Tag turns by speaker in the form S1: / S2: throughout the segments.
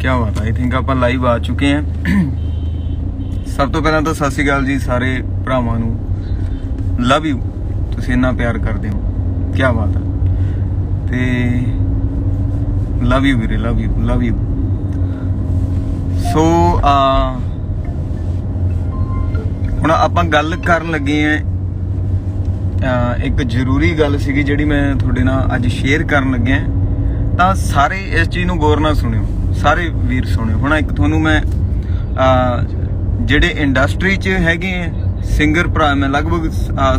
S1: क्या बात है। आई थिंक आप लाइव आ चुके हैं। सब तो पहला तो सत श्री अकाल जी सारे भरावां नूं, लव यू, तुसीं इन्ना प्यार करदे हो, क्या बात है। ते लव यू वीरे, लव यू, लव यू। सो हुण आपां गल करन लगे हैं, एक जरूरी गल सीगी जिहड़ी मैं तुहाडे नाल अज शेयर करन लगे हैं। तां सारे इस चीज़ नूं गौर नाल सुणिओ, सारे वीर सुणिओ। हुण एक तुहानूं मैं ਜਿਹੜੇ इंडस्ट्री च हैगे सिंगर भरा, मैं लगभग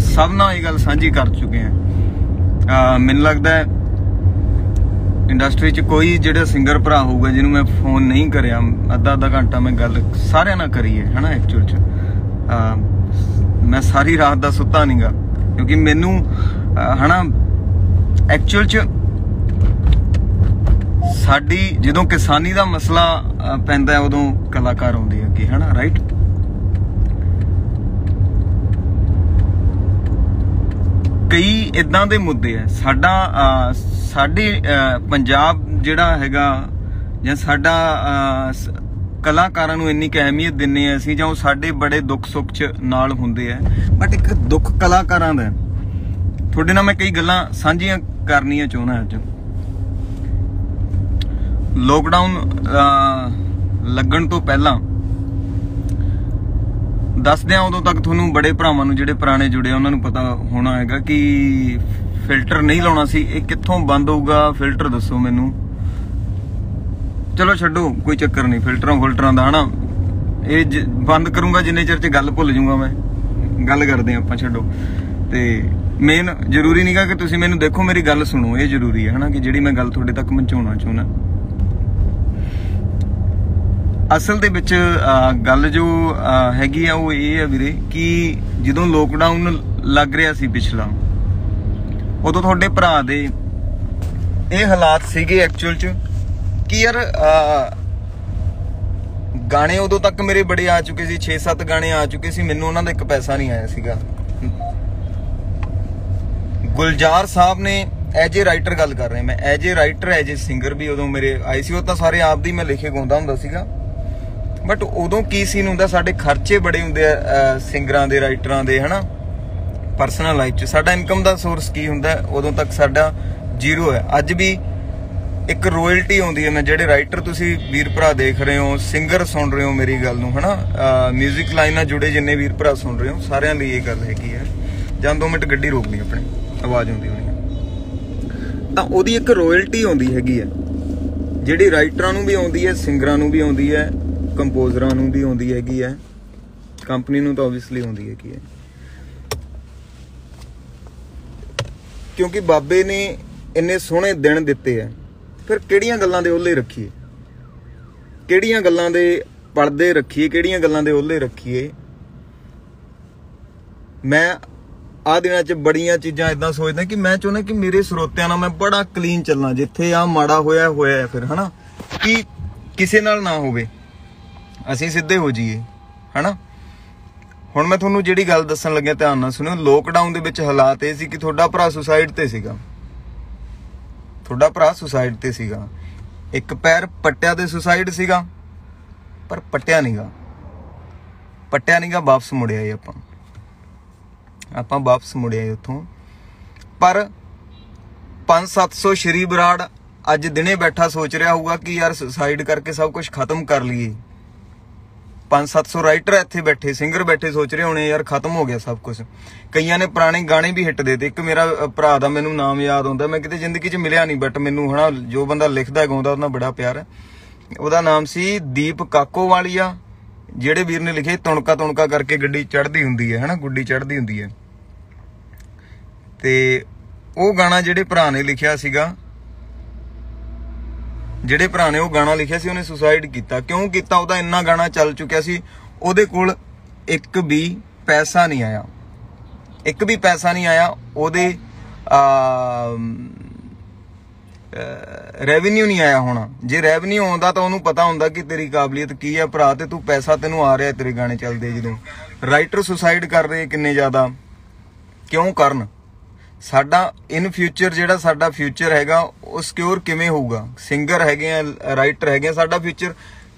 S1: सब नाल ये गल साझी कर चुके हैं। मैनूं लगदा है इंडस्ट्री च कोई जिहड़ा सिंगर भरा होऊगा जिन्हों मैं फोन नहीं करिया, अद्धा अद्धा घंटा मैं गल सारिਆਂ नाल करी है ना। एक्चुअल च मैं सारी रात दा सुत्ता नहीं गा, क्योंकि मैनूं है ना एक्चुअल च साडी जदों किसानी दा मसला पैंदा है उदों कलाकार आउंदे अगे, है ना, राइट। कई इदां दे मुद्दे है साडा साडी पंजाब जिहड़ा हैगा जां साडा कलाकारां नूं इन्नी क अहमियत दिंदे आ असीं, जां ओह साडे बड़े दुख सुख च नाल हुंदे आ। बट एक दुख कलाकारां दा तुहाडे नाल मैं कई गल्लां साझीਆਂ करनियां चाहुंदा अज। लॉकडाउन लगन तो पहला दसदे उदों तक तुहानूं बड़े भरावां नूं जिहड़े पुराने जुड़े उन्हां नूं पता होना हैगा कि फिल्टर नहीं लाउणा सी। ये कित्थों बंद होऊगा फिल्टर, दसो मैनूं। चलो छड्डो, कोई चक्कर नहीं फिल्टरां दा, है ना। ये बंद करूंगा जिन्ने चिर च गल भुल जूंगा मैं। गल करदे आपां, छड्डो। ते मेन जरूरी नहीं गा कि तुसीं मैनूं देखो, मेरी गल सुणो, ये जरूरी है ना कि जिहड़ी मैं गल तुहाडे तक पहुंचाउणा चाहुंदा। असल दे विच गल जो हैगी आ वो ये है वीरे कि जदों लॉकडाउन लग रहा सी पिछला, उदों तुहाडे भरा दे ये हालात सीगे एक्चुअल च कि यार गाने उदों तक मेरे बड़े आ चुके सी, 6-7 गाने आ चुके सी, मैनूं उन्हां दा एक पैसा नहीं आया सीगा। गुलजार साहब ने एज ए राइटर गल कर रहे, मैं as a writer as a singer भी उदों मेरे आए सी। वो तो सारे आप दी मैं लिखे गाउंदा हुंदा सीगा, बट उदों की सीन हुंदा, साडे खर्चे बड़े हुंदे आ सिंगरां दे, राइटरां दे, है ना। परसनल लाइफ च साडा इनकम दा सोर्स की हुंदा, उदों तक साडा जीरो है। अज भी एक रॉयल्टी आउंदी है, मैं जिहड़े राइटर तुसीं वीर भरा देख रहे हो, सिंगर सुन रहे हो मेरी गल नूं, है ना, म्यूजिक लाइन नाल जुड़े जिन्ने वीर भरा सुन रहे हो, सारिਆਂ ਲਈ ਇਹ ਗੱਲ हैगी है। ਜਾਂ 2 मिनट ਗੱਡੀ रोक ਲਈ अपनी, आवाज़ आउंदी होनी है ਤਾਂ ਉਹਦੀ ਇੱਕ रॉयल्टी आउंदी हैगी है, ਜਿਹੜੀ ਰਾਈਟਰਾਂ ਨੂੰ ਵੀ ਆਉਂਦੀ ਹੈ, ਸਿੰਗਰਾਂ ਨੂੰ ਵੀ ਆਉਂਦੀ ਹੈ, ਕੰਪੋਜ਼ਰਾਂ ਨੂੰ ਵੀ ਆਉਂਦੀ ਹੈਗੀ ਹੈ, ਕੰਪਨੀ ਨੂੰ ਤਾਂ ਆਬਵੀਅਸਲੀ ਆਉਂਦੀ ਹੈਗੀ ਹੈ। ਕਿਉਂਕਿ ਬਾਬੇ ਨੇ ਇੰਨੇ ਸੋਹਣੇ ਦਿਨ ਦਿੱਤੇ ਆ, ਫਿਰ ਕਿਹੜੀਆਂ ਗੱਲਾਂ ਦੇ ਓਲੇ ਰੱਖੀਏ, ਕਿਹੜੀਆਂ ਗੱਲਾਂ ਦੇ ਪਰਦੇ ਰੱਖੀਏ, ਕਿਹੜੀਆਂ ਗੱਲਾਂ ਦੇ ਓਲੇ ਰੱਖੀਏ। ਮੈਂ ਆ ਦਿਨਾਂ 'ਚ ਬੜੀਆਂ ਚੀਜ਼ਾਂ ਇਦਾਂ ਸੋਚਦਾ ਕਿ ਮੈਂ ਚਾਹੁੰਦਾ ਕਿ ਮੇਰੇ ਸਰੋਤਿਆਂ ਨਾਲ ਮੈਂ ਬੜਾ ਕਲੀਨ ਚੱਲਾਂ, ਜਿੱਥੇ ਆ ਮਾੜਾ ਹੋਇਆ ਫਿਰ, ਹੈ ਨਾ, ਕਿ ਕਿਸੇ ਨਾਲ ਨਾ ਹੋਵੇ, ਅਸੀਂ ਸਿੱਧੇ ਹੋ ਜਾਈਏ, है ना। ਹੁਣ ਮੈਂ ਤੁਹਾਨੂੰ ਜਿਹੜੀ ਗੱਲ ਦੱਸਣ ਲੱਗਿਆ ਧਿਆਨ ਨਾਲ ਸੁਣਿਓ। ਲੋਕਡਾਊਨ ਦੇ ਵਿੱਚ ਹਾਲਾਤ ਇਹ ਸੀ ਕਿ ਤੁਹਾਡਾ ਭਰਾ ਸੁਸਾਈਡ ਤੇ ਸੀਗਾ, ਤੁਹਾਡਾ ਭਰਾ ਸੁਸਾਈਡ ਤੇ ਸੀਗਾ। ਇੱਕ ਪੈਰ ਪੱਟਿਆ ਤੇ ਸੁਸਾਈਡ ਸੀਗਾ, ਪਰ ਪੱਟਿਆ ਨਹੀਂਗਾ, ਵਾਪਸ ਮੁੜਿਆ ਏ ਆਪਾਂ ਵਾਪਸ ਮੁੜਿਆ ਏ ਉੱਥੋਂ। ਪਰ 500-700 ਸ਼੍ਰੀ ਬਰਾੜ ਅੱਜ ਦਿਨੇ ਬੈਠਾ ਸੋਚ ਰਿਹਾ ਹੋਊਗਾ ਕਿ ਯਾਰ ਸੁਸਾਈਡ ਕਰਕੇ ਸਭ ਕੁਝ ਖਤਮ ਕਰ ਲਈਏ। 500-700 ਰਾਈਟਰ ਇੱਥੇ ਬੈਠੇ, ਸਿੰਗਰ ਬੈਠੇ ਸੋਚ ਰਹੇ ਹੋਣੇ ਯਾਰ ਖਤਮ ਹੋ ਗਿਆ ਸਭ ਕੁਝ। ਕਈਆਂ ਨੇ ਪੁਰਾਣੇ ਗਾਣੇ ਵੀ ਹਿੱਟ ਦੇ ਤੇ। ਇੱਕ ਮੇਰਾ ਭਰਾ ਦਾ ਮੈਨੂੰ ਨਾਮ ਯਾਦ ਆਉਂਦਾ, ਮੈਂ ਕਿਤੇ ਜ਼ਿੰਦਗੀ 'ਚ ਮਿਲਿਆ ਨਹੀਂ, ਬਟ ਮੈਨੂੰ ਹਨਾ ਜੋ ਬੰਦਾ ਲਿਖਦਾ ਗਾਉਂਦਾ ਉਹਦਾ ਬੜਾ ਪਿਆਰ ਹੈ। ਉਹਦਾ ਨਾਮ ਸੀ ਦੀਪ ਕਾਕੋਵਾਲੀਆ। ਜਿਹੜੇ ਵੀਰ ਨੇ ਲਿਖੇ ਤੁਣਕਾ ਤੁਣਕਾ ਕਰਕੇ ਗੱਡੀ ਚੜ੍ਹਦੀ ਹੁੰਦੀ ਹੈ, ਹਨਾ, ਗੁੱਡੀ ਚੜ੍ਹਦੀ ਹੁੰਦੀ ਹੈ। ਤੇ ਉਹ ਗਾਣਾ ਜਿਹੜੇ ਭਰਾ ਨੇ ਲਿਖਿਆ ਸੀਗਾ, ਜਿਹੜੇ ਭਰਾ ਨੇ ਉਹ ਗਾਣਾ ਲਿਖਿਆ ਸੀ, ਉਹਨੇ ਸੁਸਾਈਡ ਕੀਤਾ। ਕਿਉਂ ਕੀਤਾ? ਉਹਦਾ ਇੰਨਾ ਗਾਣਾ ਚੱਲ ਚੁੱਕਿਆ ਸੀ, ਉਹਦੇ ਕੋਲ ਇੱਕ ਵੀ ਪੈਸਾ ਨਹੀਂ ਆਇਆ, ਇੱਕ ਵੀ ਪੈਸਾ ਨਹੀਂ ਆਇਆ। ਉਹਦੇ ਰੈਵਨਿਊ ਨਹੀਂ ਆਇਆ ਹੋਣਾ। ਜੇ ਰੈਵਨਿਊ ਆਉਂਦਾ ਤਾਂ ਉਹਨੂੰ ਪਤਾ ਹੁੰਦਾ ਕਿ ਤੇਰੀ ਕਾਬਲੀਅਤ ਕੀ ਹੈ ਭਰਾ, ਤੇ ਤੂੰ ਪੈਸਾ ਤੈਨੂੰ ਆ ਰਿਹਾ, ਤੇਰੇ ਗਾਣੇ ਚੱਲਦੇ। ਜਦੋਂ ਰਾਈਟਰ ਸੁਸਾਈਡ ਕਰ ਰਹੇ ਕਿੰਨੇ ਜ਼ਿਆਦਾ, ਕਿਉਂ ਕਰਨ? ਸਾਡਾ ਇਨ ਫਿਊਚਰ ਜਿਹੜਾ ਸਾਡਾ ਫਿਊਚਰ ਹੈਗਾ ਉਹ ਸਿਕਿਉਰ ਕਿਵੇਂ ਹੋਊਗਾ। ਸਿੰਗਰ ਹੈਗੇ ਆ, ਰਾਈਟਰ ਹੈਗੇ ਆ, ਸਾਡਾ ਫਿਊਚਰ।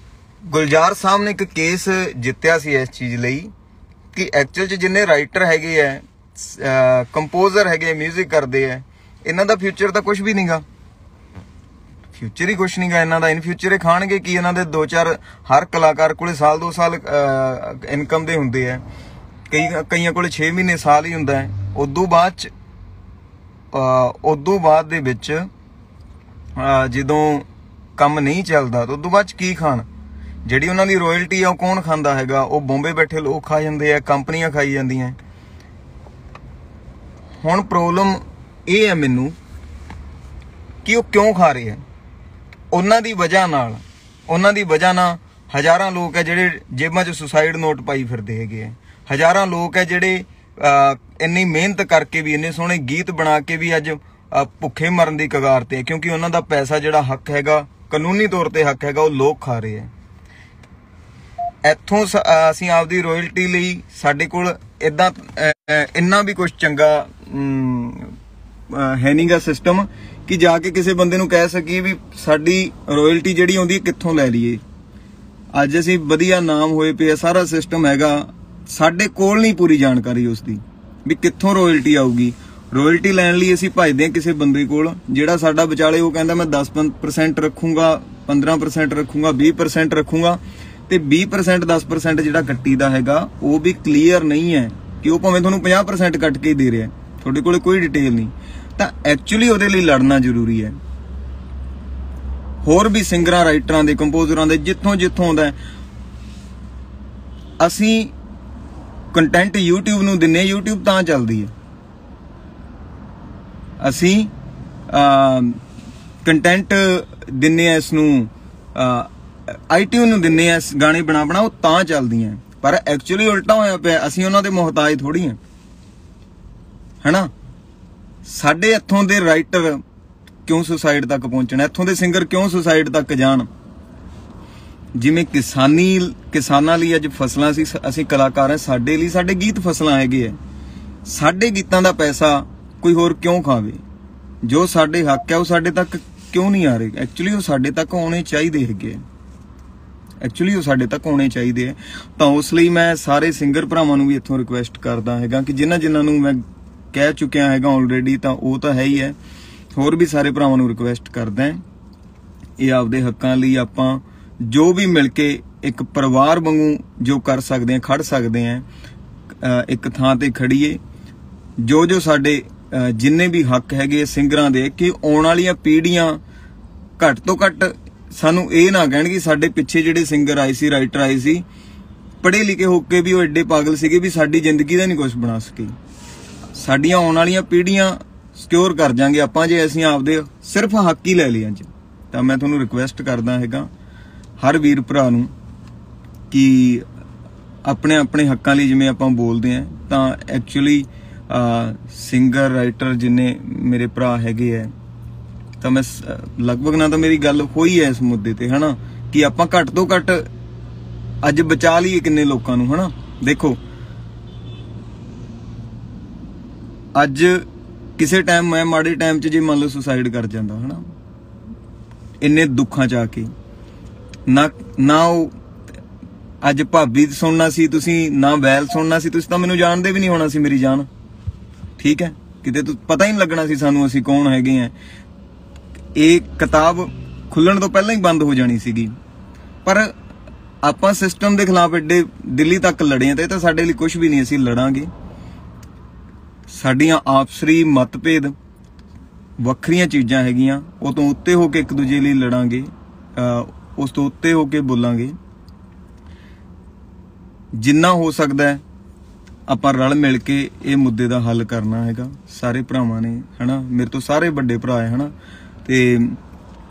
S1: ਗੁਲਜ਼ਾਰ ਸਾਹਿਬ ਨੇ ਇੱਕ ਕੇਸ ਜਿੱਤਿਆ ਸੀ ਇਸ ਚੀਜ਼ ਲਈ ਕਿ ਐਕਚੁਅਲ 'ਚ ਜਿੰਨੇ ਰਾਈਟਰ ਹੈਗੇ ਆ, ਕੰਪੋਜ਼ਰ ਹੈਗੇ, ਮਿਊਜ਼ਿਕ ਕਰਦੇ ਆ, ਇਹਨਾਂ ਦਾ ਫਿਊਚਰ ਤਾਂ ਕੁਝ ਵੀ ਨਹੀਂਗਾ। ਫਿਊਚਰ ਹੀ ਕੁਛ ਨਹੀਂਗਾ ਇਹਨਾਂ ਦਾ। ਇਨ ਫਿਊਚਰ ਇਹ ਖਾਣਗੇ ਕੀ? ਇਹਨਾਂ ਦੇ 2-4 ਹਰ ਕਲਾਕਾਰ ਕੋਲੇ ਸਾਲ 2 ਸਾਲ ਇਨਕਮ ਦੇ ਹੁੰਦੇ ਆ, ਕਈਆਂ ਕੋਲੇ 6 ਮਹੀਨੇ ਸਾਲ ਹੀ ਹੁੰਦਾ ਹੈ। ਉਦੋਂ ਬਾਅਦ ਦੇ ਵਿੱਚ ਜਦੋਂ ਕੰਮ ਨਹੀਂ ਚੱਲਦਾ ਤਾਂ ਉਦੋਂ ਬਾਅਦ 'ਚ ਕੀ ਖਾਣ? ਜਿਹੜੀ ਉਹਨਾਂ ਦੀ ਰੋਇਲਟੀ ਆ ਉਹ ਕੌਣ ਖਾਂਦਾ ਹੈਗਾ? ਉਹ ਬੰਬੇ ਬੈਠੇ ਲੋਕ ਖਾ ਜਾਂਦੇ ਆ, ਕੰਪਨੀਆਂ ਖਾਈ ਜਾਂਦੀਆਂ। ਹੁਣ ਪ੍ਰੋਬਲਮ ਇਹ ਹੈ ਮੈਨੂੰ ਕਿ ਉਹ ਕਿਉਂ ਖਾ ਰਹੇ ਆ। ਉਹਨਾਂ ਦੀ ਵਜ੍ਹਾ ਨਾਲ ਹਜ਼ਾਰਾਂ ਲੋਕ ਹੈ ਜਿਹੜੇ ਜੇਬਾਂ 'ਚ ਸੁਸਾਈਡ ਨੋਟ ਪਾਈ ਫਿਰਦੇ ਹੈਗੇ ਆ। ਹਜ਼ਾਰਾਂ ਲੋਕ ਹੈ ਜਿਹੜੇ ਇੰਨੀ ਮਿਹਨਤ ਕਰਕੇ ਵੀ, ਇੰਨੇ ਸੋਹਣੇ ਗੀਤ ਬਣਾ ਕੇ ਵੀ ਅੱਜ ਭੁੱਖੇ ਮਰਨ ਦੀ ਕਗਾਰ ਤੇ ਹੈ, ਕਿਉਂਕਿ ਉਹਨਾਂ ਦਾ ਪੈਸਾ ਜਿਹੜਾ ਹੱਕ ਹੈਗਾ, ਕਾਨੂੰਨੀ ਤੌਰ ਤੇ ਹੱਕ ਹੈਗਾ, ਉਹ ਲੋਕ ਖਾ ਰਹੇ ਆ। ਇੱਥੋਂ ਅਸੀਂ ਆਪਦੀ ਰੋਇਲਟੀ ਲਈ, ਸਾਡੇ ਕੋਲ ਇੰਨਾ ਵੀ ਕੁਝ ਚੰਗਾ ਹੈ ਨਹੀਂਗਾ ਸਿਸਟਮ ਕਿ ਜਾ ਕੇ ਕਿਸੇ ਬੰਦੇ ਨੂੰ ਕਹਿ ਸਕੀਏ ਵੀ ਸਾਡੀ ਰੋਇਲਟੀ ਜਿਹੜੀ ਆਉਂਦੀ ਕਿੱਥੋਂ ਲੈ ਲਈਏ। ਅੱਜ ਅਸੀਂ ਵਧੀਆ ਨਾਮ ਹੋਏ ਪਏ, ਸਾਰਾ ਸਿਸਟਮ ਹੈਗਾ, ਸਾਡੇ ਕੋਲ ਨਹੀਂ ਪੂਰੀ ਜਾਣਕਾਰੀ ਉਸ ਦੀ ਵੀ ਕਿੱਥੋਂ ਰੋਇਲਟੀ ਆਊਗੀ। ਰੋਇਲਟੀ ਲੈਣ ਲਈ ਅਸੀਂ ਭਜਦੇ ਹਾਂ ਕਿਸੇ ਬੰਦੇ ਕੋਲ ਜਿਹੜਾ ਸਾਡਾ ਵਿਚਾਲੇ ਉਹ ਕਹਿੰਦਾ ਮੈਂ 10% ਰੱਖੂੰਗਾ, 15% ਰੱਖੂੰਗਾ, 20% ਰੱਖੂੰਗਾ, ਤੇ 20% 10% ਜਿਹੜਾ ਕੱਟੀ ਦਾ ਹੈਗਾ ਉਹ ਵੀ ਕਲੀਅਰ ਨਹੀਂ ਹੈ ਕਿ ਉਹ ਭਾਵੇਂ ਤੁਹਾਨੂੰ 50% ਕੱਟ ਕੇ ਹੀ ਦੇ ਰਿਹਾ, ਤੁਹਾਡੇ ਕੋਲੇ ਕੋਈ ਡਿਟੇਲ ਨਹੀਂ। ਤਾਂ ਐਕਚੁਅਲੀ ਉਹਦੇ ਲਈ ਲੜਨਾ ਜ਼ਰੂਰੀ ਹੈ। ਹੋਰ ਵੀ ਸਿੰਗਰਾਂ, ਰਾਈਟਰਾਂ ਦੇ, ਕੰਪੋਜ਼ਰਾਂ ਦੇ ਜਿੱਥੋਂ ਆਉਂਦਾ, ਅਸੀਂ ਕੰਟੈਂਟ YouTube ਨੂੰ ਦਿੰਨੇ, YouTube ਤਾਂ ਚੱਲਦੀ ਹੈ। ਅਸੀਂ ਕੰਟੈਂਟ ਦਿੰਨੇ ਆ, ਇਸ ਨੂੰ iTunes ਨੂੰ ਦਿੰਨੇ ਆ, ਗਾਣੇ ਬਣਾ ਉਹ ਤਾਂ ਚੱਲਦੀਆਂ। ਪਰ ਐਕਚੁਅਲੀ ਉਲਟਾ ਹੋਇਆ ਪਿਆ, ਅਸੀਂ ਉਹਨਾਂ ਦੇ ਮੁਹਤਾਜ ਥੋੜੀ ਹਾਂ, ਹੈਨਾ। ਸਾਡੇ ਇੱਥੋਂ ਦੇ ਰਾਈਟਰ ਕਿਉਂ ਸੁਸਾਈਡ ਤੱਕ ਪਹੁੰਚਣਾ, ਇੱਥੋਂ ਦੇ ਸਿੰਗਰ ਕਿਉਂ ਸੁਸਾਈਡ ਤੱਕ ਜਾਣ? ਜਿਵੇਂ ਕਿਸਾਨਾਂ ਲਈ ਅੱਜ ਫਸਲਾਂ ਸੀ, ਅਸੀਂ ਕਲਾਕਾਰ ਹਾਂ, ਸਾਡੇ ਲਈ ਸਾਡੇ ਗੀਤ ਫਸਲਾਂ ਹੈਗੇ ਆ। ਸਾਡੇ ਗੀਤਾਂ ਦਾ ਪੈਸਾ ਕੋਈ ਹੋਰ ਕਿਉਂ ਖਾਵੇ? ਜੋ ਸਾਡੇ ਹੱਕ ਹੈ ਉਹ ਸਾਡੇ ਤੱਕ ਕਿਉਂ ਨਹੀਂ ਆ ਰਹੇ? ਐਕਚੁਅਲੀ ਉਹ ਸਾਡੇ ਤੱਕ ਆਉਣੇ ਚਾਹੀਦੇ ਹੈਗੇ, ਤਾਂ ਉਸ ਲਈ ਮੈਂ ਸਾਰੇ ਸਿੰਗਰ ਭਰਾਵਾਂ ਨੂੰ ਵੀ ਇੱਥੋਂ ਰਿਕੁਐਸਟ ਕਰਦਾ ਹੈਗਾ ਕਿ ਜਿਨ੍ਹਾਂ ਨੂੰ ਮੈਂ ਕਹਿ ਚੁੱਕਿਆ ਹੈਗਾ ਆਲਰੇਡੀ, ਤਾਂ ਉਹ ਤਾਂ ਹੈ ਹੀ ਹੈ। ਹੋਰ ਵੀ ਸਾਰੇ ਭਰਾਵਾਂ ਨੂੰ ਰਿਕੁਐਸਟ ਕਰਦਾ, ਇਹ ਆਪਦੇ ਹੱਕਾਂ ਲਈ ਆਪਾਂ ਜੋ ਵੀ ਮਿਲ ਕੇ ਇੱਕ ਪਰਿਵਾਰ ਵਾਂਗੂ ਜੋ ਕਰ ਸਕਦੇ ਹਾਂ, ਖੜ ਸਕਦੇ ਹਾਂ, ਇੱਕ ਥਾਂ ਤੇ ਖੜੀਏ। ਜੋ ਸਾਡੇ ਜਿੰਨੇ ਵੀ ਹੱਕ ਹੈਗੇ ਸਿੰਗਰਾਂ ਦੇ, ਕਿ ਆਉਣ ਵਾਲੀਆਂ ਪੀੜ੍ਹੀਆਂ ਘੱਟ ਤੋਂ ਘੱਟ ਸਾਨੂੰ ਇਹ ਨਾ ਕਹਿਣ ਕਿ ਸਾਡੇ ਪਿੱਛੇ ਜਿਹੜੇ ਸਿੰਗਰ ਆਏ ਸੀ, ਰਾਈਟਰ ਆਏ ਸੀ, ਪੜ੍ਹੇ ਲਿਖੇ ਹੋ ਕੇ ਵੀ ਉਹ ਐਡੇ ਪਾਗਲ ਸੀਗੇ ਵੀ ਸਾਡੀ ਜ਼ਿੰਦਗੀ ਦਾ ਨਹੀਂ ਕੁਝ ਬਣਾ ਸਕੇ। ਸਾਡੀਆਂ ਆਉਣ ਵਾਲੀਆਂ ਪੀੜ੍ਹੀਆਂ ਸਿਕਿਉਰ ਕਰ ਜਾਾਂਗੇ ਆਪਾਂ ਜੇ ਅਸੀਂ ਆਪਦੇ ਸਿਰਫ ਹੱਕ ਹੀ ਲੈ ਲਏ ਅੱਜ। ਤਾਂ ਮੈਂ ਤੁਹਾਨੂੰ ਰਿਕੁਐਸਟ ਕਰਦਾ ਹੈਗਾ ਹਰ ਵੀਰ ਭਰਾ ਨੂੰ ਕਿ ਆਪਣੇ ਹੱਕਾਂ ਲਈ ਜਿਵੇਂ ਆਪਾਂ ਬੋਲਦੇ ਹਾਂ, ਤਾਂ ਐਕਚੁਅਲੀ ਸਿੰਗਰ, ਰਾਈਟਰ ਜਿੰਨੇ ਮੇਰੇ ਭਰਾ ਹੈਗੇ ਆ, ਤਾਂ ਮੈਂ ਲਗਭਗ ਨਾ ਤਾਂ ਮੇਰੀ ਗੱਲ ਹੋਈ ਹੈ ਇਸ ਮੁੱਦੇ ਤੇ, ਹਨਾ, ਕਿ ਆਪਾਂ ਘੱਟ ਤੋਂ ਘੱਟ ਅੱਜ ਬਚਾ ਲਈਏ ਕਿੰਨੇ ਲੋਕਾਂ ਨੂੰ, ਹਨਾ। ਦੇਖੋ ਅੱਜ ਕਿਸੇ ਟਾਈਮ ਮੈਂ ਮਾੜੇ ਟਾਈਮ 'ਚ ਜੇ ਮੰਨ ਲਓ ਸੁਸਾਈਡ ਕਰ ਜਾਂਦਾ, ਹਨਾ, ਇੰਨੇ ਦੁੱਖਾਂ 'ਚ ਆ ਕੇ, ਨਾ ਉਹ ਅੱਜ ਭਾਬੀ ਸੁਣਨਾ ਸੀ ਤੁਸੀਂ, ਨਾ ਵੈਲ ਸੁਣਨਾ ਸੀ ਤੁਸੀਂ, ਤਾਂ ਮੈਨੂੰ ਜਾਣਦੇ ਵੀ ਨਹੀਂ ਹੋਣਾ ਸੀ ਮੇਰੀ ਜਾਨ, ਠੀਕ ਹੈ, ਕਿਤੇ ਪਤਾ ਹੀ ਨਹੀਂ ਲੱਗਣਾ ਸੀ ਸਾਨੂੰ ਅਸੀਂ ਕੌਣ ਹੈਗੇ ਆ। ਇਹ ਕਿਤਾਬ ਖੁੱਲਣ ਤੋਂ ਪਹਿਲਾਂ ਹੀ ਬੰਦ ਹੋ ਜਾਣੀ ਸੀਗੀ। ਪਰ ਆਪਾਂ ਸਿਸਟਮ ਦੇ ਖਿਲਾਫ ਐਡੇ ਦਿੱਲੀ ਤੱਕ ਲੜੇ ਆ, ਤੇ ਇਹ ਤਾਂ ਸਾਡੇ ਲਈ ਕੁਝ ਵੀ ਨਹੀਂ, ਅਸੀਂ ਲੜਾਂਗੇ। ਸਾਡੀਆਂ ਆਪਸਰੀ ਮਤਭੇਦ ਵੱਖਰੀਆਂ ਚੀਜ਼ਾਂ ਹੈਗੀਆਂ, ਉਹ ਤੋਂ ਉੱਤੇ ਹੋ ਕੇ ਇੱਕ ਦੂਜੇ ਲਈ ਲੜਾਂਗੇ, ਉਸ ਤੋਂ ਉੱਤੇ ਹੋ ਕੇ ਬੋਲਾਂਗੇ। ਜਿੰਨਾ ਹੋ ਸਕਦਾ ਆਪਾਂ ਰਲ ਮਿਲ ਕੇ ਇਹ ਮੁੱਦੇ ਦਾ ਹੱਲ ਕਰਨਾ ਹੈਗਾ ਸਾਰੇ ਭਰਾਵਾਂ ਨੇ, ਹਨਾ। ਮੇਰੇ ਤੋਂ ਸਾਰੇ ਵੱਡੇ ਭਰਾ ਹੈ, ਹਨਾ, ਤੇ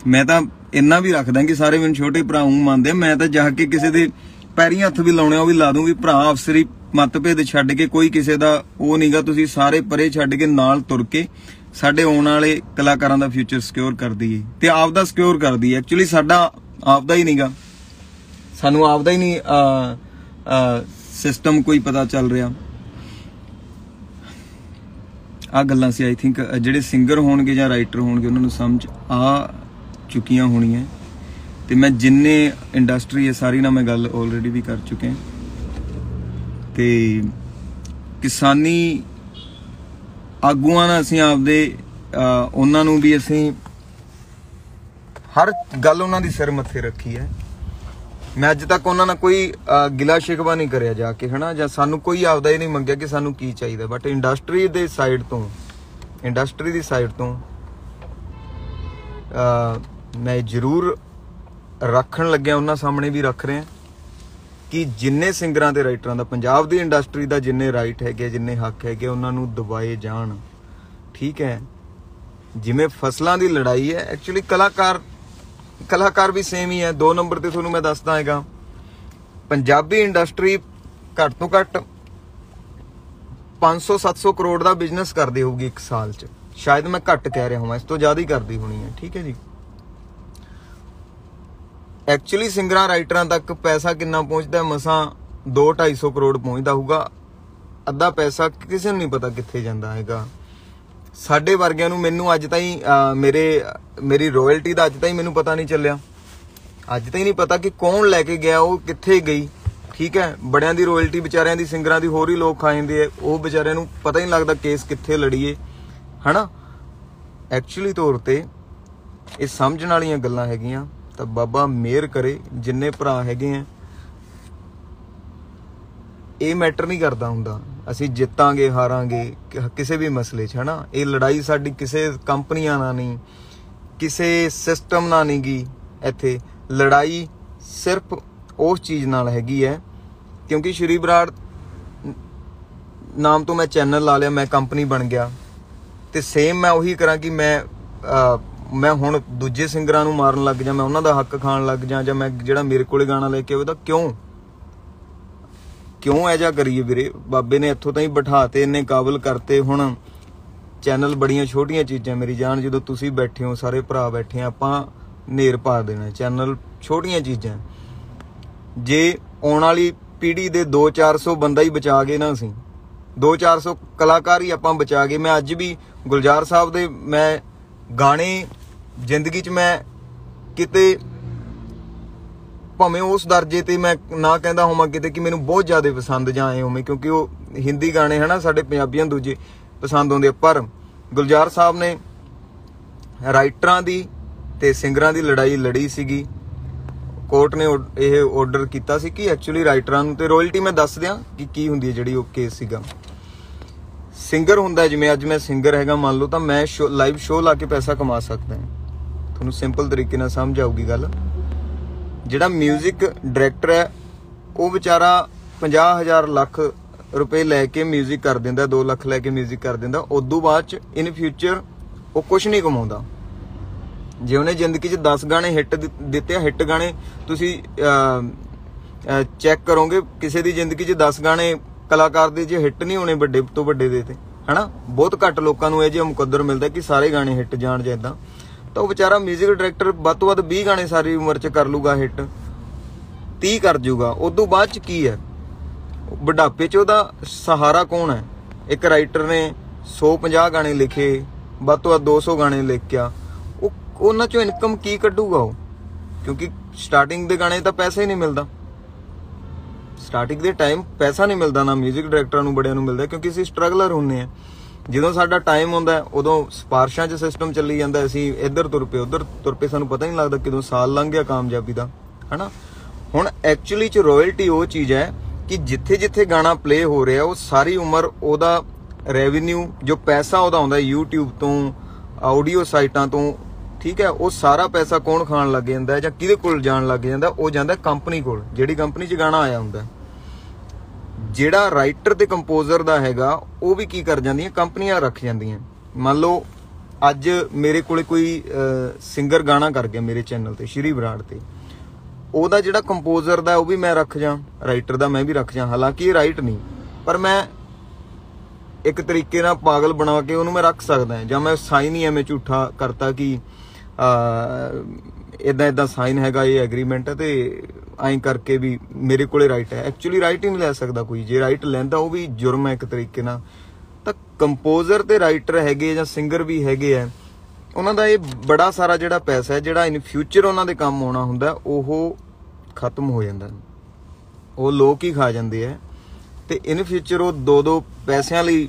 S1: ਮੈਂ ਤਾਂ ਇੰਨਾ ਵੀ ਰੱਖਦਾ ਕਿ ਸਾਰੇ ਮੈਨੂੰ ਛੋਟੇ ਭਰਾ ਨੂੰ ਮੰਨਦੇ। ਮੈਂ ਤਾਂ ਜਾ ਕੇ ਕਿਸੇ ਦੇ ਪੈਰੀਂ ਹੱਥ ਵੀ ਲਾਉਣੇ ਉਹ ਵੀ ਲਾ ਦੂੰ ਵੀ ਭਰਾ ਆਪਸਰੀ ਮਤਭੇਦ ਛੱਡ ਕੇ, ਕੋਈ ਕਿਸੇ ਦਾ ਉਹ ਨਹੀਂਗਾ, ਤੁਸੀਂ ਸਾਰੇ ਪਰੇ ਛੱਡ ਕੇ ਨਾਲ ਤੁਰ ਕੇ ਸਾਡੇ ਆਉਣ ਵਾਲੇ ਕਲਾਕਾਰਾਂ ਦਾ ਫਿਊਚਰ ਸਿਕਿਉਰ ਕਰ ਦਈਏ ਤੇ ਆਪਦਾ ਸਿਕਿਉਰ ਕਰ ਦਈਏ। ਐਕਚੁਅਲੀ ਸਾਡਾ ਆਪਦਾ ਹੀ ਨਹੀਂਗਾ, ਸਾਨੂੰ ਆਪਦਾ ਹੀ ਨਹੀਂ ਸਿਸਟਮ ਕੋਈ ਪਤਾ ਚੱਲ ਰਿਹਾ। ਆ ਗੱਲਾਂ ਸੀ ਆਈ ਥਿੰਕ ਜਿਹੜੇ ਸਿੰਗਰ ਹੋਣਗੇ ਜਾਂ ਰਾਈਟਰ ਹੋਣਗੇ ਉਹਨਾਂ ਨੂੰ ਸਮਝ ਆ ਚੁੱਕੀਆਂ ਹੋਣੀਆਂ। ਤੇ ਮੈਂ ਜਿੰਨੇ ਇੰਡਸਟਰੀ ਹੈ ਸਾਰੀ ਨਾਲ ਮੈਂ ਗੱਲ ਆਲਰੇਡੀ ਵੀ ਕਰ ਚੁੱਕਿਆ। ਤੇ ਕਿਸਾਨੀ ਆਗੂਆਂ ਨਾਲ ਅਸੀਂ ਆਪਦੇ ਉਹਨਾਂ ਨੂੰ ਵੀ ਅਸੀਂ ਹਰ ਗੱਲ ਉਹਨਾਂ ਦੀ ਸਿਰ ਮੱਥੇ ਰੱਖੀ ਹੈ। ਮੈਂ ਅੱਜ ਤੱਕ ਉਹਨਾਂ ਨਾਲ ਕੋਈ ਗਿਲਾ ਸ਼ਿਕਵਾ ਨਹੀਂ ਕਰਿਆ ਜਾ ਕੇ, ਹਨਾ, ਜਾਂ ਸਾਨੂੰ ਕੋਈ ਆਪਦਾ ਹੀ ਨਹੀਂ ਮੰਗਿਆ ਕਿ ਸਾਨੂੰ ਕੀ ਚਾਹੀਦਾ। ਬਟ ਇੰਡਸਟਰੀ ਦੀ ਸਾਈਡ ਤੋਂ ਮੈਂ ਜ਼ਰੂਰ ਰੱਖਣ ਲੱਗਿਆ, ਉਹਨਾਂ ਸਾਹਮਣੇ ਵੀ ਰੱਖ ਰਿਹਾ ਕਿ ਜਿੰਨੇ ਸਿੰਗਰਾਂ ਤੇ ਰਾਈਟਰਾਂ ਦਾ ਪੰਜਾਬ ਦੀ ਇੰਡਸਟਰੀ ਦਾ ਜਿੰਨੇ ਰਾਈਟ ਹੈਗੇ, ਜਿੰਨੇ ਹੱਕ ਹੈਗੇ, ਉਹਨਾਂ ਨੂੰ ਦਬਾਏ ਜਾਣ। ਠੀਕ ਹੈ, ਜਿਵੇਂ ਫਸਲਾਂ ਦੀ ਲੜਾਈ ਹੈ, ਐਕਚੁਅਲੀ ਕਲਾਕਾਰ ਵੀ ਸੇਮ ਹੀ ਹੈ। 2 ਨੰਬਰ ਤੇ ਤੁਹਾਨੂੰ ਮੈਂ ਦੱਸਦਾ ਹੈਗਾ, ਪੰਜਾਬੀ ਇੰਡਸਟਰੀ ਘੱਟ ਤੋਂ ਘੱਟ 500-700 ਕਰੋੜ ਦਾ ਬਿਜ਼ਨਸ ਕਰਦੀ ਹੋਊਗੀ ਇੱਕ ਸਾਲ 'ਚ। ਸ਼ਾਇਦ ਮੈਂ ਘੱਟ ਕਹਿ ਰਿਹਾ ਹਾਂ, ਇਸ ਤੋਂ ਜ਼ਿਆਦਾ ਹੀ ਕਰਦੀ ਹੋਣੀ ਹੈ। ਠੀਕ ਹੈ ਜੀ, ਐਕਚੁਅਲੀ ਸਿੰਗਰਾਂ ਰਾਈਟਰਾਂ ਤੱਕ ਪੈਸਾ ਕਿੰਨਾ ਪਹੁੰਚਦਾ? ਮਸਾਂ 200-250 ਕਰੋੜ ਪਹੁੰਚਦਾ ਹੋਊਗਾ। ਅੱਧਾ ਪੈਸਾ ਕਿਸੇ ਨੂੰ ਨਹੀਂ ਪਤਾ ਕਿੱਥੇ ਜਾਂਦਾ ਹੈਗਾ। ਸਾਡੇ ਵਰਗਿਆਂ ਨੂੰ, ਮੈਨੂੰ ਅੱਜ ਤਾਈਂ ਮੇਰੀ ਰਾਇਲਟੀ ਦਾ ਅੱਜ ਤਾਈਂ ਮੈਨੂੰ ਪਤਾ ਨਹੀਂ ਚੱਲਿਆ। ਅੱਜ ਤਾਈਂ ਨਹੀਂ ਪਤਾ ਕਿ ਕੌਣ ਲੈ ਕੇ ਗਿਆ, ਉਹ ਕਿੱਥੇ ਗਈ। ਠੀਕ ਹੈ, ਬੜਿਆਂ ਦੀ ਰਾਇਲਟੀ ਵਿਚਾਰਿਆਂ ਦੀ, ਸਿੰਗਰਾਂ ਦੀ ਹੋਰ ਹੀ ਲੋਕ ਖਾ ਜਾਂਦੇ ਆ। ਉਹ ਵਿਚਾਰਿਆਂ ਨੂੰ ਪਤਾ ਹੀ ਨਹੀਂ ਲੱਗਦਾ ਕੇਸ ਕਿੱਥੇ ਲੜੀਏ, ਹਨਾ। ਐਕਚੁਅਲੀ ਤੌਰ ਤੇ ਇਹ ਸਮਝਣ ਵਾਲੀਆਂ ਗੱਲਾਂ ਹੈਗੀਆਂ। ਤਾਂ ਬਾਬਾ ਮਿਹਰ ਕਰੇ, ਜਿੰਨੇ ਭਰਾ ਹੈਗੇ ਆ, ਇਹ ਮੈਟਰ ਨਹੀਂ ਕਰਦਾ ਹੁੰਦਾ ਅਸੀਂ ਜਿੱਤਾਂਗੇ ਹਾਰਾਂਗੇ ਕਿਸੇ ਵੀ ਮਸਲੇ 'ਚ, ਹਨਾ। ਇਹ ਲੜਾਈ ਸਾਡੀ ਕਿਸੇ ਕੰਪਨੀਆਂ ਨਾਲ ਨਹੀਂ, ਕਿਸੇ ਸਿਸਟਮ ਨਾਲ ਨਹੀਂ ਗੀ। ਇੱਥੇ ਲੜਾਈ ਸਿਰਫ ਉਸ ਚੀਜ਼ ਨਾਲ ਹੈਗੀ ਹੈ ਕਿਉਂਕਿ ਸ਼੍ਰੀ ਬਰਾੜ ਨਾਮ ਤੋਂ ਮੈਂ ਚੈਨਲ ਲਾ ਲਿਆ, ਮੈਂ ਕੰਪਨੀ ਬਣ ਗਿਆ। ਤੇ ਸੇਮ ਮੈਂ ਉਹੀ ਕਰਾਂ ਕਿ ਮੈਂ ਹੁਣ ਦੂਜੇ ਸਿੰਗਰਾਂ ਨੂੰ ਮਾਰਨ ਲੱਗ ਜਾ, ਮੈਂ ਉਹਨਾਂ ਦਾ ਹੱਕ ਖਾਣ ਲੱਗ ਜਾ, ਜਾਂ ਮੈਂ ਜਿਹੜਾ ਮੇਰੇ ਕੋਲੇ ਗਾਣਾ ਲੈ ਕੇ ਆਵੇ ਤਾਂ ਕਿਉਂ ਐਜਾ ਕਰੀਏ ਵੀਰੇ? ਬਾਬੇ ਨੇ ਇੱਥੋਂ ਤਾਈਂ ਬਿਠਾਤੇ, ਇੰਨੇ ਕਾਬਲ ਕਰਤੇ। ਹੁਣ ਚੈਨਲ ਬੜੀਆਂ ਛੋਟੀਆਂ ਚੀਜ਼ਾਂ ਮੇਰੀ ਜਾਨ, ਜਦੋਂ ਤੁਸੀਂ ਬੈਠੇ ਹੋ, ਸਾਰੇ ਭਰਾ ਬੈਠੇ ਆ, ਆਪਾਂ ਨੇਰ ਪਾ ਦੇਣਾ। ਚੈਨਲ ਛੋਟੀਆਂ ਚੀਜ਼ਾਂ। ਜੇ ਆਉਣ ਵਾਲੀ ਪੀੜ੍ਹੀ ਦੇ 200-400 ਬੰਦਾ ਹੀ ਬਚਾ ਗਏ ਨਾ, ਅਸੀਂ 200-400 ਕਲਾਕਾਰ ਹੀ ਆਪਾਂ ਬਚਾ ਗਏ। ਮੈਂ ਅੱਜ ਵੀ ਗੁਲਜ਼ਾਰ ਸਾਹਿਬ ਦੇ ਮੈਂ ਗਾਣੇ ਜ਼ਿੰਦਗੀ 'ਚ ਮੈਂ ਕਿਤੇ ਭਾਵੇਂ ਉਸ ਦਰਜੇ ਤੇ ਮੈਂ ਨਾ ਕਹਿੰਦਾ ਹੋਵਾਂ ਕਿਤੇ ਕਿ ਮੈਨੂੰ ਬਹੁਤ ਜ਼ਿਆਦਾ ਪਸੰਦ ਜਾਂ ਆਏ ਹੋਵੇਂ, ਕਿਉਂਕਿ ਉਹ ਹਿੰਦੀ ਗਾਣੇ, ਹਨਾ, ਸਾਡੇ ਪੰਜਾਬੀਆਂ ਦੂਜੇ ਪਸੰਦ ਆਉਂਦੇ। ਪਰ ਗੁਲਜ਼ਾਰ ਸਾਹਿਬ ਨੇ ਰਾਈਟਰਾਂ ਦੀ ਤੇ ਸਿੰਗਰਾਂ ਦੀ ਲੜਾਈ ਲੜੀ ਸੀਗੀ। ਕੋਰਟ ਨੇ ਇਹ ਆਰਡਰ ਕੀਤਾ ਸੀ ਕਿ ਐਕਚੁਅਲੀ ਰਾਈਟਰਾਂ ਨੂੰ ਤੇ ਰਾਇਲਟੀ, ਮੈਂ ਦੱਸ ਦਿਆਂ ਕਿ ਕੀ ਹੁੰਦੀ ਹੈ ਜਿਹੜੀ ਉਹ ਕੇਸ ਸੀਗਾ। ਸਿੰਗਰ ਹੁੰਦਾ, ਜਿਵੇਂ ਅੱਜ ਮੈਂ ਸਿੰਗਰ ਹੈਗਾ ਮੰਨ ਲਓ, ਤਾਂ ਮੈਂ ਲਾਈਵ ਸ਼ੋਅ ਲਾ ਕੇ ਪੈਸਾ ਕਮਾ ਸਕਦਾ। ਤੁਹਾਨੂੰ ਸਿੰਪਲ ਤਰੀਕੇ ਨਾਲ ਸਮਝ ਆਊਗੀ ਗੱਲ। ਜਿਹੜਾ ਮਿਊਜ਼ਿਕ ਡਾਇਰੈਕਟਰ ਹੈ ਉਹ ਵਿਚਾਰਾ 50,000 ਲੱਖ ਰੁਪਏ ਲੈ ਕੇ ਮਿਊਜ਼ਿਕ ਕਰ ਦਿੰਦਾ, 2 ਲੱਖ ਲੈ ਕੇ ਮਿਊਜ਼ਿਕ ਕਰ ਦਿੰਦਾ। ਉਦੋਂ ਬਾਅਦ ਚ ਇਨ ਫਿਊਚਰ ਉਹ ਕੁਝ ਨਹੀਂ ਕਮਾਉਂਦਾ। ਜੇ ਉਹਨੇ ਜ਼ਿੰਦਗੀ 'ਚ 10 ਗਾਣੇ ਹਿੱਟ ਦਿੱਤੇ, ਹਿੱਟ ਗਾਣੇ ਤੁਸੀਂ ਚੈੱਕ ਕਰੋਗੇ, ਕਿਸੇ ਦੀ ਜ਼ਿੰਦਗੀ 'ਚ 10 ਗਾਣੇ ਕਲਾਕਾਰ ਦੇ ਜੇ ਹਿੱਟ ਨਹੀਂ ਹੋਣੇ ਵੱਡੇ ਤੋਂ ਵੱਡੇ ਦੇ ਤੇ, ਹਨਾ। ਬਹੁਤ ਘੱਟ ਲੋਕਾਂ ਨੂੰ ਇਹ ਜਿਹਾ ਮੁਕੱਦਰ ਮਿਲਦਾ ਕਿ ਸਾਰੇ ਗਾਣੇ ਹਿੱਟ ਜਾਣ ਜਾਂ ਏਦਾਂ। ਤਾਂ ਉਹ ਵਿਚਾਰਾ ਮਿਊਜ਼ਿਕ ਡਾਇਰੈਕਟਰ ਵੱਧ ਤੋਂ ਵੱਧ 20 ਗਾਣੇ ਸਾਰੀ ਉਮਰ 'ਚ ਕਰ ਲੂਗਾ ਹਿੱਟ, 30 ਕਰ ਜੂਗਾ। ਉਦੋਂ ਬਾਅਦ 'ਚ ਕੀ ਹੈ? ਬੁਢਾਪੇ 'ਚ ਉਹਦਾ ਸਹਾਰਾ ਕੌਣ ਹੈ? ਇੱਕ ਰਾਈਟਰ ਨੇ 150 ਗਾਣੇ ਲਿਖੇ, ਵੱਧ ਤੋਂ ਵੱਧ 200 ਗਾਣੇ ਲਿਖਿਆ, ਉਹਨਾਂ 'ਚੋਂ ਇਨਕਮ ਕੀ ਕੱਢੂਗਾ ਉਹ? ਕਿਉਂਕਿ ਸਟਾਰਟਿੰਗ ਦੇ ਗਾਣੇ ਤਾਂ ਪੈਸਾ ਹੀ ਨਹੀਂ ਮਿਲਦਾ। ਸਟਾਰਟਿੰਗ ਦੇ ਟਾਈਮ ਪੈਸਾ ਨਹੀਂ ਮਿਲਦਾ, ਨਾ ਮਿਊਜ਼ਿਕ ਡਾਇਰੈਕਟਰਾਂ ਨੂੰ ਬੜਿਆਂ ਨੂੰ ਮਿਲਦਾ, ਕਿਉਂਕਿ ਅਸੀਂ ਸਟਰਗਲਰ ਹੁੰਦੇ ਆ। ਜਦੋਂ ਸਾਡਾ ਟਾਈਮ ਆਉਂਦਾ ਉਦੋਂ ਸਿਫਾਰਸ਼ਾਂ 'ਚ ਸਿਸਟਮ ਚੱਲੀ ਜਾਂਦਾ, ਅਸੀਂ ਇੱਧਰ ਤੁਰ ਪਏ ਉੱਧਰ ਤੁਰ ਪਏ, ਸਾਨੂੰ ਪਤਾ ਨਹੀਂ ਲੱਗਦਾ ਕਦੋਂ ਸਾਲ ਲੰਘ ਗਿਆ ਕਾਮਯਾਬੀ ਦਾ, ਹਨਾ। ਹੁਣ ਐਕਚੁਅਲੀ 'ਚ ਰਾਇਲਟੀ ਉਹ ਚੀਜ਼ ਹੈ ਕਿ ਜਿੱਥੇ ਜਿੱਥੇ ਗਾਣਾ ਪਲੇ ਹੋ ਰਿਹਾ ਉਹ ਸਾਰੀ ਉਮਰ ਉਹਦਾ ਰੈਵਨਿਊ, ਜੋ ਪੈਸਾ ਉਹਦਾ ਆਉਂਦਾ YouTube ਤੋਂ, ਆਡੀਓ ਸਾਈਟਾਂ ਤੋਂ, ਠੀਕ ਹੈ, ਉਹ ਸਾਰਾ ਪੈਸਾ ਕੌਣ ਖਾਣ ਲੱਗ ਜਾਂਦਾ ਜਾਂ ਕਿਹਦੇ ਕੋਲ ਜਾਣ ਲੱਗ ਜਾਂਦਾ? ਉਹ ਜਾਂਦਾ ਕੰਪਨੀ ਕੋਲ, ਜਿਹੜੀ ਕੰਪਨੀ 'ਚ ਗਾਣਾ ਆਇਆ ਹੁੰਦਾ। ਜਿਹੜਾ ਰਾਈਟਰ ਤੇ ਕੰਪੋਜ਼ਰ ਦਾ ਹੈਗਾ ਉਹ ਵੀ ਕੀ ਕਰ ਜਾਂਦੀਆਂ, ਕੰਪਨੀਆਂ ਰੱਖ ਜਾਂਦੀਆਂ। ਮੰਨ ਲਓ ਅੱਜ ਮੇਰੇ ਕੋਲੇ ਕੋਈ ਸਿੰਗਰ ਗਾਣਾ ਕਰ ਗਿਆ ਮੇਰੇ ਚੈਨਲ ਤੇ, ਸ਼੍ਰੀ ਬਰਾੜ ਤੇ, ਉਹਦਾ ਜਿਹੜਾ ਕੰਪੋਜ਼ਰ ਦਾ ਉਹ ਵੀ ਮੈਂ ਰੱਖ ਜਾਂ, ਰਾਈਟਰ ਦਾ ਮੈਂ ਵੀ ਰੱਖ ਜਾਂ। ਹਾਲਾਂਕਿ ਇਹ ਰਾਈਟ ਨਹੀਂ, ਪਰ ਮੈਂ ਇੱਕ ਤਰੀਕੇ ਨਾਲ ਪਾਗਲ ਬਣਾ ਕੇ ਉਹਨੂੰ ਮੈਂ ਰੱਖ ਸਕਦਾ। ਜਾਂ ਮੈਂ ਸਾਈਨ ਹੀ ਐਵੇਂ ਝੂਠਾ ਕਰਤਾ ਕਿ ਇਦਾਂ ਸਾਈਨ ਹੈਗਾ, ਇਹ ਐਗਰੀਮੈਂਟ ਹੈ ਤੇ ਐਂ ਕਰਕੇ ਵੀ ਮੇਰੇ ਕੋਲੇ ਰਾਈਟ ਹੈ। ਐਕਚੁਅਲੀ ਰਾਈਟ ਹੀ ਨਹੀਂ ਲੈ ਸਕਦਾ ਕੋਈ। ਜੇ ਰਾਈਟ ਲੈਂਦਾ ਉਹ ਵੀ ਜੁਰਮ ਹੈ ਇੱਕ ਤਰੀਕੇ ਨਾਲ। ਤਾਂ ਕੰਪੋਜ਼ਰ ਤੇ ਰਾਈਟਰ ਹੈਗੇ ਜਾਂ ਸਿੰਗਰ ਵੀ ਹੈਗੇ ਆ, ਉਹਨਾਂ ਦਾ ਇਹ ਬੜਾ ਸਾਰਾ ਜਿਹੜਾ ਪੈਸਾ ਹੈ ਜਿਹੜਾ ਇਨ ਫਿਊਚਰ ਉਹਨਾਂ ਦੇ ਕੰਮ ਆਉਣਾ ਹੁੰਦਾ ਉਹ ਖਤਮ ਹੋ ਜਾਂਦਾ, ਉਹ ਲੋਕ ਹੀ ਖਾ ਜਾਂਦੇ ਆ। ਤੇ ਇਨ ਫਿਊਚਰ ਉਹ ਦੋ ਪੈਸਿਆਂ ਲਈ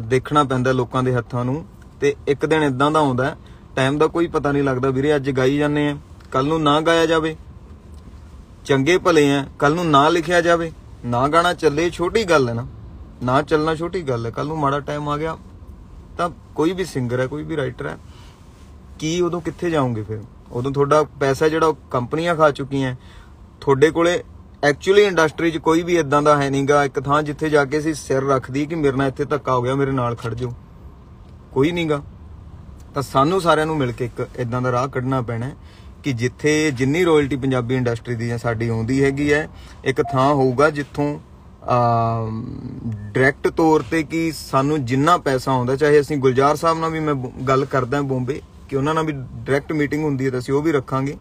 S1: ਦੇਖਣਾ ਪੈਂਦਾ ਲੋਕਾਂ ਦੇ ਹੱਥਾਂ ਨੂੰ। ਤੇ ਇੱਕ ਦਿਨ ਇਦਾਂ ਦਾ ਆਉਂਦਾ, ਟਾਈਮ ਦਾ ਕੋਈ ਪਤਾ ਨਹੀਂ ਲੱਗਦਾ ਵੀਰੇ। ਅੱਜ ਗਾਈ ਜਾਂਦੇ ਆ, ਕੱਲ ਨੂੰ ਨਾ ਗਾਇਆ ਜਾਵੇ। ਚੰਗੇ ਭਲੇ ਆ, ਕੱਲ ਨੂੰ ਨਾ ਲਿਖਿਆ ਜਾਵੇ, ਨਾ ਗਾਣਾ ਚੱਲੇ, ਛੋਟੀ ਗੱਲ ਹੈ ਨਾ ਚੱਲਣਾ ਛੋਟੀ ਗੱਲ ਹੈ। ਕੱਲ ਨੂੰ ਮਾੜਾ ਟਾਈਮ ਆ ਗਿਆ ਤਾਂ ਕੋਈ ਵੀ ਸਿੰਗਰ ਹੈ, ਕੋਈ ਵੀ ਰਾਈਟਰ ਹੈ, ਕੀ ਉਦੋਂ ਕਿੱਥੇ ਜਾਓਗੇ ਫਿਰ? ਉਦੋਂ ਤੁਹਾਡਾ ਪੈਸਾ ਜਿਹੜਾ ਕੰਪਨੀਆਂ ਖਾ ਚੁੱਕੀਆਂ। ਤੁਹਾਡੇ ਕੋਲੇ ਐਕਚੁਅਲੀ ਇੰਡਸਟਰੀ 'ਚ ਕੋਈ ਵੀ ਇਦਾਂ ਦਾ ਹੈ ਨਹੀਂਗਾ ਇੱਕ ਥਾਂ ਜਿੱਥੇ ਜਾ ਕੇ ਅਸੀਂ ਸਿਰ ਰੱਖਦੀ ਕਿ ਮੇਰੇ ਨਾਲ ਇੱਥੇ ਧੱਕਾ ਹੋ ਗਿਆ, ਮੇਰੇ ਨਾਲ ਖੜ ਜਾਓ, ਕੋਈ ਨਹੀਂਗਾ। ਤਾਂ ਸਾਨੂੰ ਸਾਰਿਆਂ ਨੂੰ ਮਿਲ ਕੇ ਇੱਕ ਇਦਾਂ ਦਾ ਰਾਹ ਕੱਢਣਾ ਪੈਣਾ ਕਿ ਜਿੱਥੇ ਜਿੰਨੀ ਰਾਇਲਟੀ ਪੰਜਾਬੀ ਇੰਡਸਟਰੀ ਦੀ ਜਾਂ ਸਾਡੀ ਆਉਂਦੀ ਹੈਗੀ ਹੈ, ਇੱਕ ਥਾਂ ਹੋਊਗਾ ਜਿੱਥੋਂ ਡਾਇਰੈਕਟ ਤੌਰ ਤੇ ਕਿ ਸਾਨੂੰ ਜਿੰਨਾ ਪੈਸਾ ਆਉਂਦਾ, ਚਾਹੇ ਅਸੀਂ ਗੁਲਜ਼ਾਰ ਸਾਹਿਬ ਨਾਲ ਵੀ ਮੈਂ ਗੱਲ ਕਰਦਾ ਬੰਬੇ ਕਿ ਉਹਨਾਂ ਨਾਲ ਵੀ ਡਾਇਰੈਕਟ ਮੀਟਿੰਗ ਹੁੰਦੀ ਹੈ ਤਾਂ ਅਸੀਂ ਉਹ ਵੀ ਰੱਖਾਂਗੇ।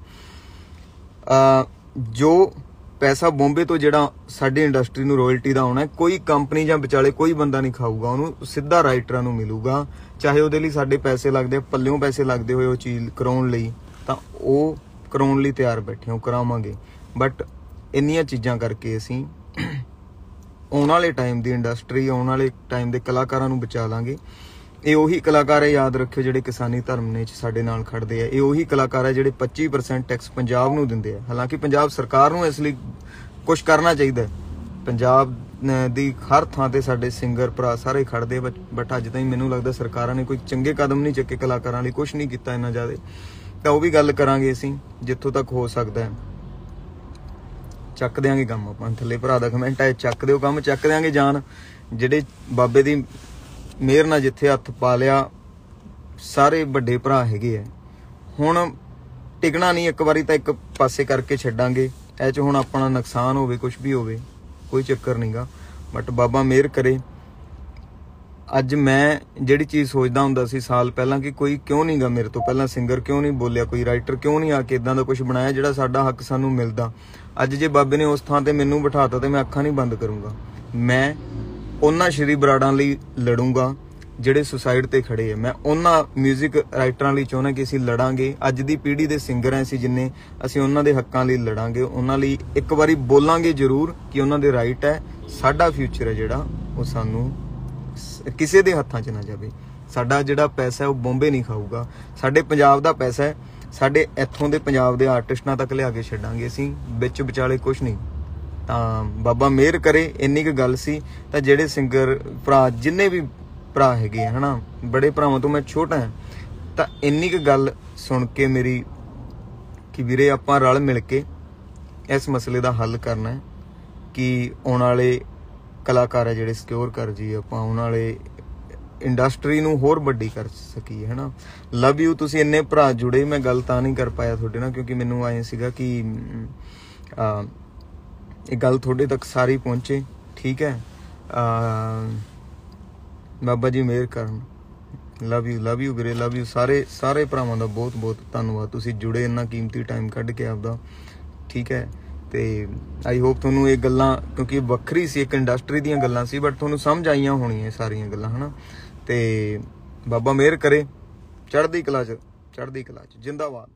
S1: ਜੋ ਪੈਸਾ ਬੰਬੇ ਤੋਂ ਜਿਹੜਾ ਸਾਡੀ ਇੰਡਸਟਰੀ ਨੂੰ ਰਾਇਲਟੀ ਦਾ ਆਉਣਾ, ਕੋਈ ਕੰਪਨੀ ਜਾਂ ਵਿਚਾਲੇ ਕੋਈ ਬੰਦਾ ਨਹੀਂ ਖਾਊਗਾ, ਉਹਨੂੰ ਸਿੱਧਾ ਰਾਈਟਰਾਂ ਨੂੰ ਮਿਲੂਗਾ। ਚਾਹੇ ਉਹਦੇ ਲਈ ਸਾਡੇ ਪੈਸੇ ਲੱਗਦੇ, ਪੱਲਿਓਂ ਪੈਸੇ ਲੱਗਦੇ ਹੋਏ ਉਹ ਚੀਜ਼ ਕਰਾਉਣ ਲਈ, ਤਾਂ ਉਹ ਕਰਾਉਣ ਲਈ ਤਿਆਰ ਬੈਠੇ, ਉਹ ਕਰਾਵਾਂਗੇ। ਬਟ ਇੰਨੀਆਂ ਚੀਜ਼ਾਂ ਕਰਕੇ ਅਸੀਂ ਆਉਣ ਵਾਲੇ ਟਾਈਮ ਦੀ ਇੰਡਸਟਰੀ, ਆਉਣ ਵਾਲੇ ਟਾਈਮ ਦੇ ਕਲਾਕਾਰਾਂ ਨੂੰ ਬਚਾ ਲਾਂਗੇ। ਇਹ ਉਹੀ ਕਲਾਕਾਰ ਹੈ, ਯਾਦ ਰੱਖਿਓ, ਜਿਹੜੇ ਕਿਸਾਨੀ ਧਰਨੇ 'ਚ ਸਾਡੇ ਨਾਲ ਖੜਦੇ ਆ। ਇਹ ਉਹੀ ਕਲਾਕਾਰ ਹੈ ਜਿਹੜੇ 25% ਟੈਕਸ ਪੰਜਾਬ ਨੂੰ ਦਿੰਦੇ ਆ। ਹਾਲਾਂਕਿ ਪੰਜਾਬ ਸਰਕਾਰ ਨੂੰ ਇਸ ਲਈ ਕੁਝ ਕਰਨਾ ਚਾਹੀਦਾ। ਪੰਜਾਬ ਦੀ ਹਰ ਥਾਂ ਤੇ ਸਾਡੇ ਸਿੰਗਰ ਭਰਾ ਸਾਰੇ ਖੜਦੇ, ਬਟ ਅੱਜ ਤਾਈਂ ਮੈਨੂੰ ਲੱਗਦਾ ਸਰਕਾਰਾਂ ਨੇ ਕੋਈ ਚੰਗੇ ਕਦਮ ਨਹੀਂ ਚੱਕੇ ਕਲਾਕਾਰਾਂ ਲਈ, ਕੁਝ ਨਹੀਂ ਕੀਤਾ ਇੰਨਾ ਜ਼ਿਆਦਾ। ਤਾਂ ਉਹ ਵੀ ਗੱਲ ਕਰਾਂਗੇ ਅਸੀਂ, ਜਿੱਥੋਂ ਤੱਕ ਹੋ ਸਕਦਾ ਹੈ ਚੱਕ ਦਿਆਂਗੇ ਕੰਮ। ਆਪਾਂ ਥੱਲੇ ਭਰਾ ਦਾ ਕਮੈਂਟ ਆਇਆ, ਚੱਕ ਦਿਓ ਕੰਮ, ਚੱਕ ਦਿਆਂਗੇ ਜਾਨ। ਜਿਹੜੇ ਬਾਬੇ ਦੀ ਮਿਹਰ ਨਾਲ ਜਿੱਥੇ ਹੱਥ ਪਾ ਲਿਆ, ਸਾਰੇ ਵੱਡੇ ਭਰਾ ਹੈਗੇ ਆ। ਹੁਣ ਟਿਕਣਾ ਨਹੀਂ, ਇੱਕ ਵਾਰੀ ਤਾਂ ਇੱਕ ਪਾਸੇ ਕਰਕੇ ਛੱਡਾਂਗੇ। ਇਹ 'ਚ ਹੁਣ ਆਪਣਾ ਨੁਕਸਾਨ ਹੋਵੇ, ਕੁਝ ਵੀ ਹੋਵੇ, ਕੋਈ ਚੱਕਰ ਨਹੀਂਗਾ, ਬਟ ਬਾਬਾ ਮਿਹਰ ਕਰੇ। ਅੱਜ ਮੈਂ ਜਿਹੜੀ ਚੀਜ਼ ਸੋਚਦਾ ਹੁੰਦਾ ਸੀ ਸਾਲ ਪਹਿਲਾਂ ਕਿ ਕੋਈ ਕਿਉਂ ਨਹੀਂਗਾ ਮੇਰੇ ਤੋਂ ਪਹਿਲਾਂ ਸਿੰਗਰ ਕਿਉਂ ਨਹੀਂ ਬੋਲਿਆ, ਕੋਈ ਰਾਈਟਰ ਕਿਉਂ ਨਹੀਂ ਆ ਕੇ ਇਦਾਂ ਦਾ ਕੁਝ ਬਣਾਇਆ ਜਿਹੜਾ ਸਾਡਾ ਹੱਕ ਸਾਨੂੰ ਮਿਲਦਾ। ਅੱਜ ਜੇ ਬਾਬੇ ਨੇ ਉਸ ਥਾਂ ਤੇ ਮੈਨੂੰ ਬਿਠਾਤਾ ਤੇ ਮੈਂ ਅੱਖਾਂ ਨਹੀਂ ਬੰਦ ਕਰੂੰਗਾ। ਮੈਂ ਉਹਨਾਂ ਸ਼੍ਰੀ ਬਰਾੜਾਂ ਲਈ ਲੜੂੰਗਾ ਜਿਹੜੇ ਸੁਸਾਈਡ ਤੇ ਖੜੇ ਆ। ਮੈਂ ਉਹਨਾਂ ਮਿਊਜ਼ਿਕ ਰਾਈਟਰਾਂ ਲਈ ਚਾਹੁੰਦਾ ਕਿ ਅਸੀਂ ਲੜਾਂਗੇ। ਅੱਜ ਦੀ ਪੀੜ੍ਹੀ ਦੇ ਸਿੰਗਰ ਐ ਅਸੀਂ ਜਿੰਨੇ, ਅਸੀਂ ਉਹਨਾਂ ਦੇ ਹੱਕਾਂ ਲਈ ਲੜਾਂਗੇ, ਉਹਨਾਂ ਲਈ ਇੱਕ ਵਾਰੀ ਬੋਲਾਂਗੇ ਜ਼ਰੂਰ ਕਿ ਉਹਨਾਂ ਦੇ ਰਾਈਟ ਹੈ। ਸਾਡਾ ਫਿਊਚਰ ਹੈ ਜਿਹੜਾ ਉਹ ਸਾਨੂੰ ਕਿਸੇ ਦੇ ਹੱਥਾਂ 'ਚ ਨਾ ਜਾਵੇ। ਸਾਡਾ ਜਿਹੜਾ ਪੈਸਾ ਹੈ ਉਹ ਬੰਬੇ ਨਹੀਂ ਖਾਊਗਾ, ਸਾਡੇ ਪੰਜਾਬ ਦਾ ਪੈਸਾ ਹੈ। ਸਾਡੇ ਇੱਥੋਂ ਦੇ ਪੰਜਾਬ ਦੇ ਆਰਟਿਸਟਾਂ ਤੱਕ ਲਿਆ ਕੇ ਛੱਡਾਂਗੇ ਅਸੀਂ, ਵਿੱਚ ਵਿਚਾਲੇ ਕੁਛ ਨਹੀਂ। ਤਾਂ ਬਾਬਾ ਮਿਹਰ ਕਰੇ, ਇੰਨੀ ਕੁ ਗੱਲ ਸੀ। ਤਾਂ ਜਿਹੜੇ ਸਿੰਗਰ ਭਰਾ, ਜਿੰਨੇ ਵੀ ਭਰਾ ਹੈਗੇ ਆ ਹਨਾ, ਬੜੇ ਭਰਾਵਾਂ ਤੋਂ ਮੈਂ ਛੋਟਾ ਹਾਂ, ਤਾਂ ਇੰਨੀ ਕੁ ਗੱਲ ਸੁਣ ਕੇ ਮੇਰੀ ਕਿ ਵੀਰੇ ਆਪਾਂ ਰਲ ਮਿਲ ਕੇ ਇਸ ਮਸਲੇ ਦਾ ਹੱਲ ਕਰਨਾ ਹੈ ਕਿ ਆਉਣ ਵਾਲੇ ਕਲਾਕਾਰ ਹੈ ਜਿਹੜੇ ਸਿਕਿਉਰ ਕਰ ਜੀ, ਆਪਾਂ ਆਉਣ ਵਾਲੇ ਇੰਡਸਟਰੀ ਨੂੰ ਹੋਰ ਵੱਡੀ ਕਰ ਸਕੀਏ ਹਨਾ। Love you. ਤੁਸੀਂ ਇੰਨੇ ਭਰਾ ਜੁੜੇ, ਮੈਂ ਗੱਲ ਤਾਂ ਨਹੀਂ ਕਰ ਪਾਇਆ ਤੁਹਾਡੇ ਨਾਲ ਕਿਉਂਕਿ ਮੈਨੂੰ ਆਏ ਸੀਗਾ ਕਿ ਇਹ ਗੱਲ ਤੁਹਾਡੇ ਤੱਕ ਸਾਰੀ ਪਹੁੰਚੇ, ਠੀਕ ਹੈ। ਬਾਬਾ ਜੀ ਮਿਹਰ ਕਰਨ। ਲਵ ਯੂ ਵੀਰੇ, ਲਵ ਯੂ। ਸਾਰੇ ਭਰਾਵਾਂ ਦਾ ਬਹੁਤ ਬਹੁਤ ਧੰਨਵਾਦ, ਤੁਸੀਂ ਜੁੜੇ ਇੰਨਾ ਕੀਮਤੀ ਟਾਈਮ ਕੱਢ ਕੇ ਆਪਦਾ, ਠੀਕ ਹੈ। ਤੇ ਆਈ ਹੋਪ ਤੁਹਾਨੂੰ ਇਹ ਗੱਲਾਂ, ਕਿਉਂਕਿ ਵੱਖਰੀ ਸੀ, ਇੱਕ ਇੰਡਸਟਰੀ ਦੀਆਂ ਗੱਲਾਂ ਸੀ, ਬਟ ਤੁਹਾਨੂੰ ਸਮਝ ਆਈਆਂ ਹੋਣੀਆਂ ਸਾਰੀਆਂ ਗੱਲਾਂ ਹਨਾ। ਤੇ ਬਾਬਾ ਮਿਹਰ ਕਰੇ, ਚੜ੍ਹਦੀ ਕਲਾ 'ਚ ਜਿੰਦਾਬਾਦ।